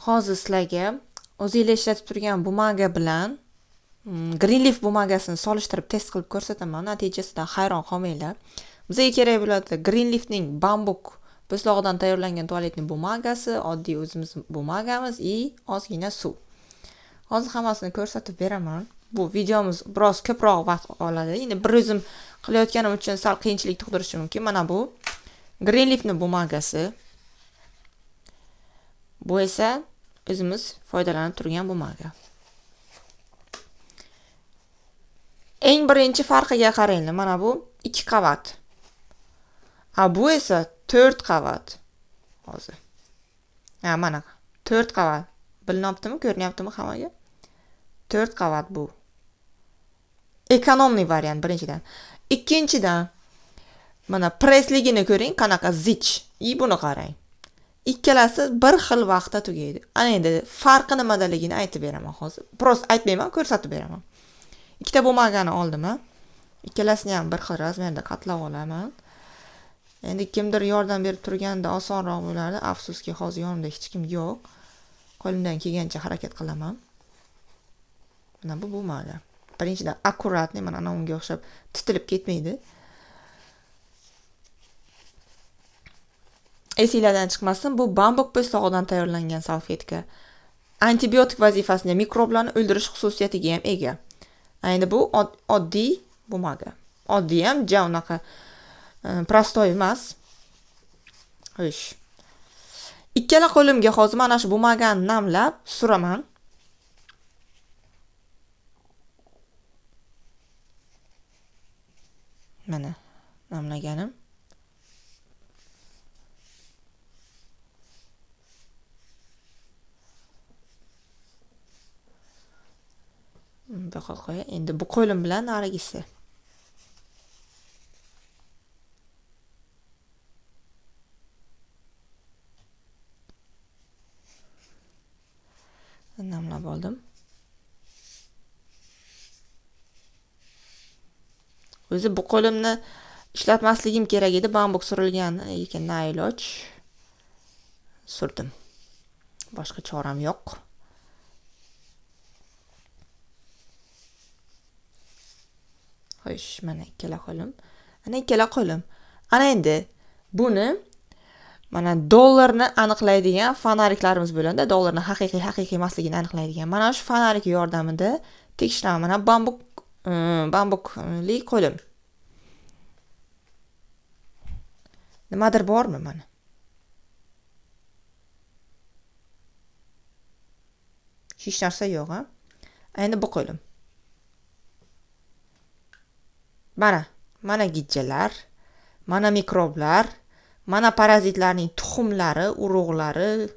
Hozir sizlarga o'zingizlar ishlatib turgan bumaga bilan Greenleaf bumagasini solishtirib test qilib ko'rsataman. Natijasidan hayron qolmanglar. Bizga kerak bo'ladi Greenleafning bambuk po'stlog'idan tayyorlangan tualetning bumagasi, oddiy o'zimiz bumagamiz va ozgina suv. Hozir hammasini ko'rsatib beraman. Bu videomiz biroz ko'proq vaqt oladi. Endi bir o'zim qilayotganim uchun sal qiyinchilik tug'dirishi mumkin. Mana bu Greenleafning bumagasi. Bu esa o'zimiz foydalanib turgan bumaga. Eng birinchi farqiga qaranglar. Mana bu 2 qavat. Bu esa 4 qavat. Hozir. Mana 4 qavat. Bilinyaptimi? Ko'rinyaptimi hammaga? 4 qavat bu. Ekonomli variant birinchidan. Ikkinchidan mana presligini ko'ring, qanaqa zich. Buni qarang. Ikkalasi bir xil vaqtda tugaydi. Ana endi farqi nimadaligini aytib beraman hozir. Prosta aytmayman, ko'rsatib beraman. Ikkita bumagani oldim. Ikkalasini ham bir xil razmerda qatlab olaman. Endi kimdir yordam berib turganda osonroq bo'lardi. Afsuski hozir yonimda hech kim yo'q. Qo'limdan kelgancha harakat qilaman. Mana bu bumaga. Birinchidan akkuratni, mana unga o'xshab titilib ketmaydi. Esinglardan chiqmasin, bu bambuk po'stlog'idan tayyorlangan salfetka. Antibiotik vazifasida mikroblarni o'ldirish xususiyatiga ham ega. Endi bu oddiy bumaga. Oddiy ham unaqa prostoy emas. Xo'sh. Ikkala qo'limga hozir mana shu bumagani namlab suraman. Mana namlaganim. Baqa qo'ya. Endi bu qo'lim bilan narigisi. Namlab oldim. O'zi bu qo'limni ishlatmasligim kerak edi, bambuk surilgan, lekin nailoj surdim. Boshqa choram yo'q. Xo'sh, mana ikkala qo'lim. Ana ikkala qo'lim. Ana endi buni mana dollarni aniqlaydigan fonariklarimiz bo'ladi. Dollarni haqiqiy emasligini aniqlaydigan. Mana shu fonarik yordamida tekshiraman. Mana bambukli qo'lim. Nimadir bormi mana? Hech narsa yo'q, ha? Endi bu qo'lim. Mana gijjalar, mana mikroblar, mana parazitlarning tuxumlari, urug'lari,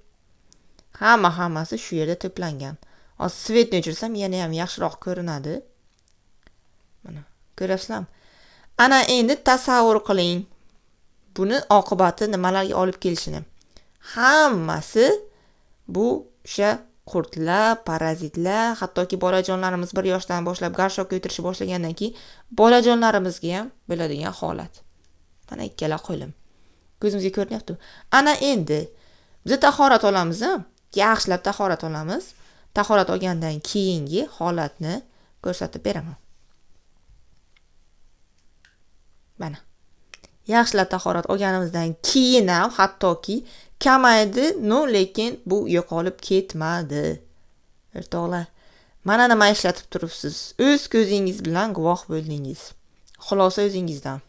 hammasi shu yerda to'plangan. Hozir svetni o'chirsam yana ham yaxshiroq ko'rinadi. Mana, ko'rasizlarmi? Ana endi tasavvur qiling. Buni oqibati nimalarga olib kelishini. Hammasi bu o'sha qurtlar, parazitlar, hattoki bolajonlarimiz 1 yoshdan boshlab garshokka o'tirishni boshlagandan keyin bolajonlarimizga ham bo'ladigan holat. Mana ikkala qo'lim. Ko'zimizga ko'rinyapti. Ana endi biz tahorat olamiz, yaxshilab tahorat olamiz. Tahorat olgandan keyingi holatni ko'rsatib beraman. Mana. Yaxshilab tahorat olganimizdan keyin ham hattoki kamaydi, lekin bu yo'qolib ketmadi. O'rtoqlar, mana nima ishlatib turibsiz. O'z ko'zingiz bilan guvoh bo'ldingiz. Xulosa o'zingizdan.